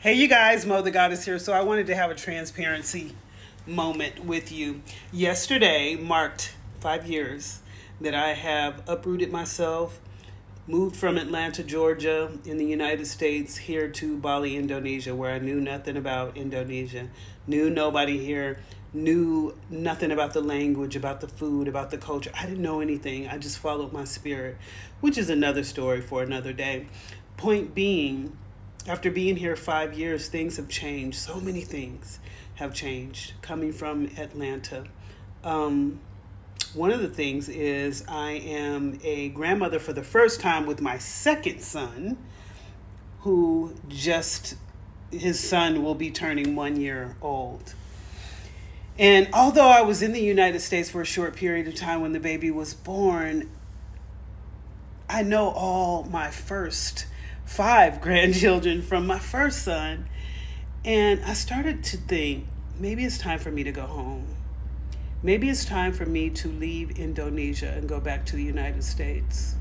Hey, you guys, Mo the Goddess here. So I wanted to have a transparency moment with you. Yesterday marked 5 years that I have uprooted myself, moved from Atlanta, Georgia, in the United States, here to Bali, Indonesia, where I knew nothing about Indonesia, knew nobody here, knew nothing about the language, about the food, about the culture. I didn't know anything. I just followed my spirit, which is another story for another day. Point being, after being here 5 years, things have changed. So many things have changed coming from Atlanta. Um, One of the things is I am a grandmother for the first time with my second son, who just, his son will be turning 1 year old. And although I was in the United States for a short period of time when the baby was born, I know all my first five grandchildren from my first son. And I started to think maybe it's time for me to go home. Maybe it's time for me to leave Indonesia and go back to the United States.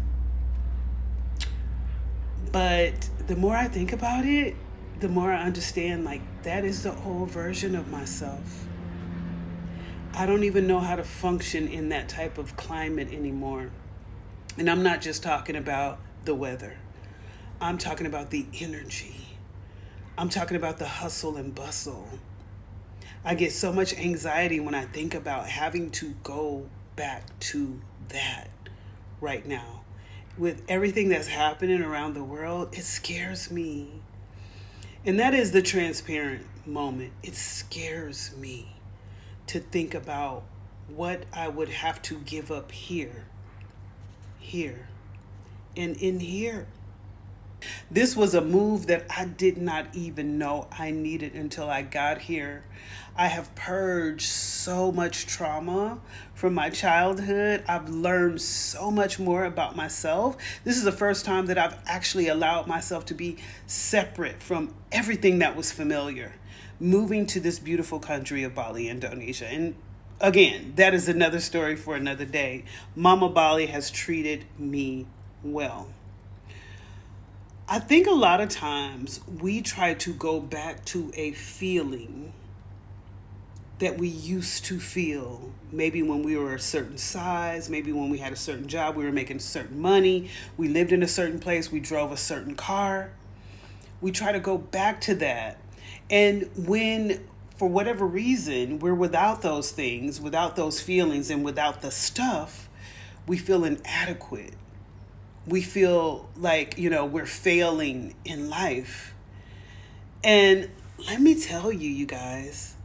But the more I think about it, the more I understand like that is the old version of myself. I don't even know how to function in that type of climate anymore. And I'm not just talking about the weather. I'm talking about the energy. I'm talking about the hustle and bustle. I get so much anxiety when I think about having to go back to that right now. With everything that's happening around the world, it scares me. And that is the transparent moment. It scares me to think about what I would have to give up here, and in here. This was a move that I did not even know I needed until I got here. I have purged so much trauma from my childhood. I've learned so much more about myself. This is the first time that I've actually allowed myself to be separate from everything that was familiar, moving to this beautiful country of Bali, Indonesia. And again, that is another story for another day. Mama Bali has treated me well. I think a lot of times we try to go back to a feeling that we used to feel. Maybe when we were a certain size, maybe when we had a certain job, we were making certain money, we lived in a certain place, we drove a certain car. We try to go back to that. And when, for whatever reason, we're without those things, without those feelings, and without the stuff, we feel inadequate. We feel like, we're failing in life. And let me tell you, you guys,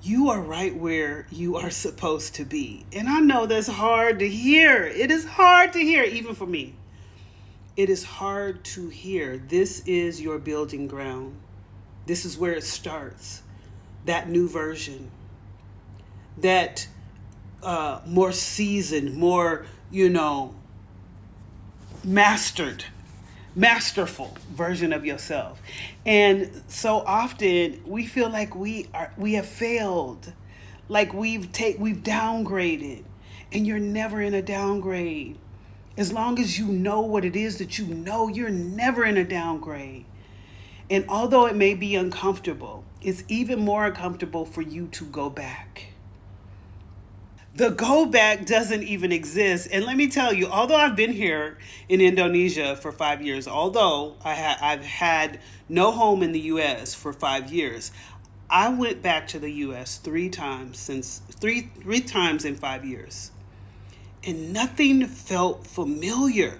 you are right where you are supposed to be. And I know that's hard to hear. It is hard to hear, even for me. It is hard to hear. This is your building ground. This is where it starts. That new version. That more seasoned, more, masterful version of yourself. And so often we feel like we have failed, like we've downgraded, and you're never in a downgrade. As long as you know what it is that you know, you're never in a downgrade. And although it may be uncomfortable, it's even more uncomfortable for you to go back. The go back doesn't even exist. And let me tell you, although I've been here in Indonesia for 5 years, although I've had no home in the U.S. for 5 years, I went back to the U.S. three times in 5 years. And nothing felt familiar.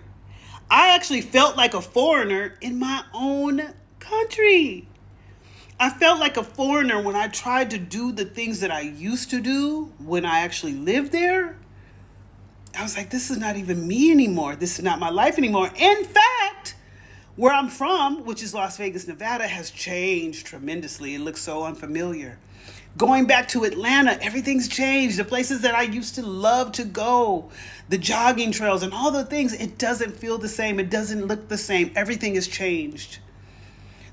I actually felt like a foreigner in my own country. I felt like a foreigner when I tried to do the things that I used to do when I actually lived there. I was like, this is not even me anymore. This is not my life anymore. In fact, where I'm from, which is Las Vegas, Nevada, has changed tremendously. It looks so unfamiliar. Going back to Atlanta, everything's changed. The places that I used to love to go, the jogging trails and all the things, it doesn't feel the same. It doesn't look the same. Everything has changed.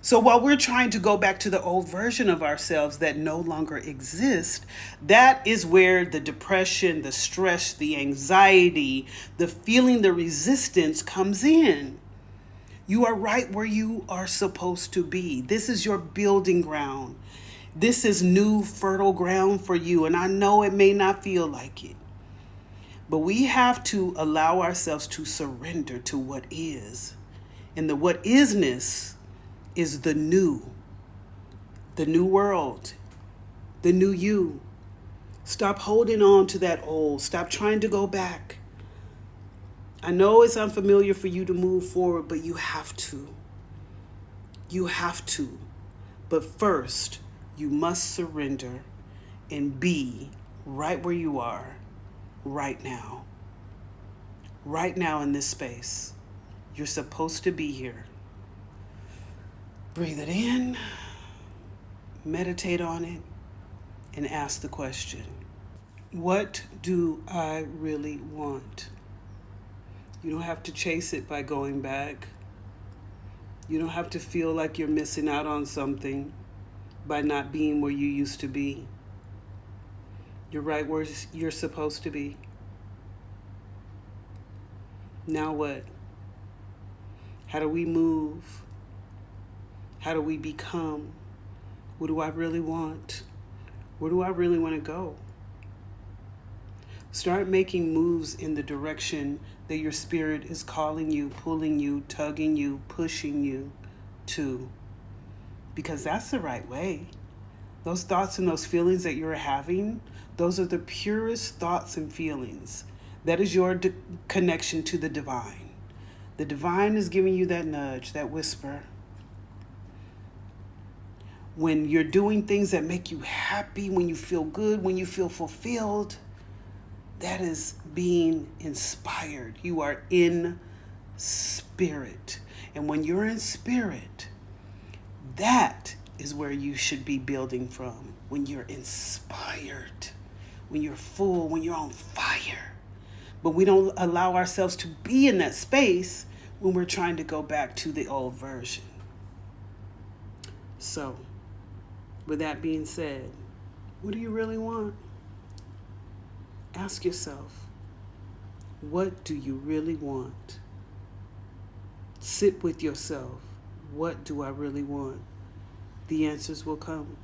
So while we're trying to go back to the old version of ourselves that no longer exists, that is where the depression, the stress, the anxiety, the feeling the resistance comes in. You are right where you are supposed to be. This is your building ground. This is new, fertile ground for you. And I know it may not feel like it, but we have to allow ourselves to surrender to what is. And the what isness is the new world, the new you. Stop holding on to that old. Stop trying to go back. I know it's unfamiliar for you to move forward, but you have to. You have to. But first, you must surrender and be right where you are right now. Right now in this space. You're supposed to be here. Breathe it in, meditate on it, and ask the question, what do I really want? You don't have to chase it by going back. You don't have to feel like you're missing out on something by not being where you used to be. You're right where you're supposed to be. Now what? How do we move? How do we become? What do I really want? Where do I really want to go? Start making moves in the direction that your spirit is calling you, pulling you, tugging you, pushing you to. Because that's the right way. Those thoughts and those feelings that you're having, those are the purest thoughts and feelings. That is your connection to the divine. The divine is giving you that nudge, that whisper. When you're doing things that make you happy, when you feel good, when you feel fulfilled, that is being inspired. You are in spirit. And when you're in spirit, that is where you should be building from. When you're inspired, when you're full, when you're on fire. But we don't allow ourselves to be in that space when we're trying to go back to the old version. So, with that being said, what do you really want? Ask yourself, what do you really want? Sit with yourself. What do I really want? The answers will come.